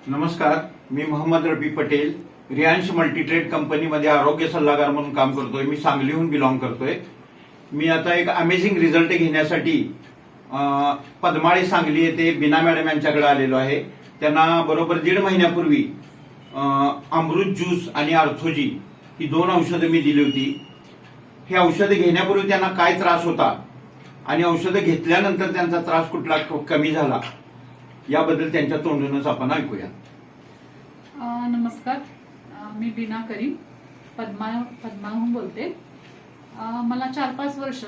नमस्कार, मी मोहम्मद रफी पटेल रियांश मल्टीट्रेड कंपनीमध्ये आरोग्य सल्लागार म्हणून काम करतोय। मी सांगलीहून बिलॉंग करतोय। मी आता एक अमेझिंग रिझल्ट घेण्यासाठी पद्माळे सांगली येथे बीना मॅडम यांच्याकडे आलेलो आहे। त्यांना बरोबर 1.5 महिन्यापूर्वी अमृत ज्यूस आणि आर्थोजी ही 2 औषधं मी दिली होती। ही औषधं घेण्यापूर्वी त्यांना काय त्रास होता आणि औषधं घेतल्यानंतर त्यांचा त्रास कुठला कमी झाला याबद्दल त्यांच्या तोंडूनच आपण ऐकूया। नमस्कार, मी बीना करीम पद्माहून बोलते। मला 4-5 वर्ष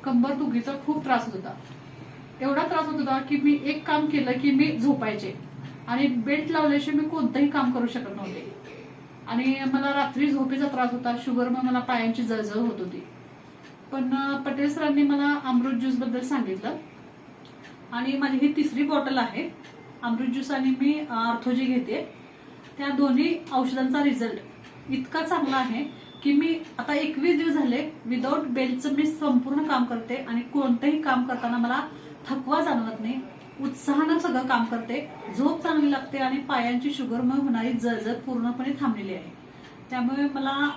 कंबर दुखीचा खूप त्रास होत होता। एवढा त्रास होत होता की मी एक काम केलं की मी झोपायचे आणि बेल्ट लावल्याशिवाय मी कोणतंही काम करू शकत नव्हते। आणि मला रात्री झोपेचा त्रास होता, शुगरमुळे मला पायांची जळजळ होत होती। पण पटेल सरांनी मला अमृत ज्यूस बद्दल सांगितलं आणि माझी ही 3री बॉटल आहे अमृत ज्यूस आणि मी आर्थोजी घेते। त्या दोन्ही औषधांचा रिझल्ट इतका चांगला आहे की मी आता 21 दिवस झाले विदाऊट बेल्टचं मी संपूर्ण काम करते आणि कोणतंही काम करताना मला थकवा जाणवत नाही। उत्साहानं सगळं काम करते, झोप चांगली लागते आणि पायांची शुगरमुळे होणारी जळजळ पूर्णपणे थांबलेली आहे। त्यामुळे मला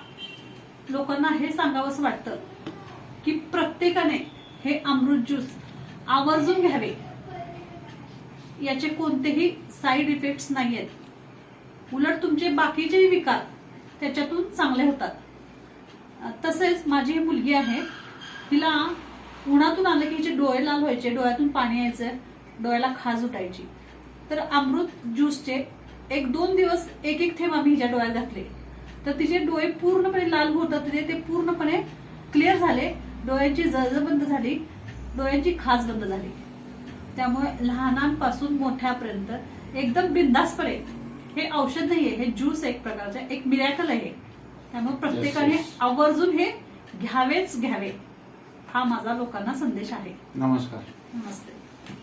लोकांना हे सांगावंसं वाटतं की प्रत्येकाने हे अमृत ज्यूस आवर्जून घ्यावे। याचे कोणतेही साईड इफेक्ट्स नाहीयेत, उलट तुमचे बाकीचेही विकार त्याच्यातून चांगले होतात। तसेच माझी मुलगी आहे, तिला उन्हातून आलं की हिचे डोळे लाल व्हायचे, डोळ्यातून पाणी यायचं, डोळ्याला खाज उठायची। तर अमृत ज्यूसचे 1-2 दिवस एक थेंब आम्ही हिच्या डोळ्यात घातले तर तिचे डोळे पूर्णपणे लाल होत होते, ते पूर्णपणे क्लिअर झाले, डोळ्यांची जळजळ बंद झाली, डोळ्यांची खाज बंद झाली। त्यामुळे लहानांपासून मोठ्यापर्यंत एकदम बिंदासपणे, हे औषध नाहीये, हे ज्यूस एक प्रकारचं एक मिरॅकल आहे। त्यामुळे प्रत्येकाने आवर्जून हे घ्यावेच घ्यावे, हा माझा लोकांना संदेश आहे। नमस्कार। नमस्ते।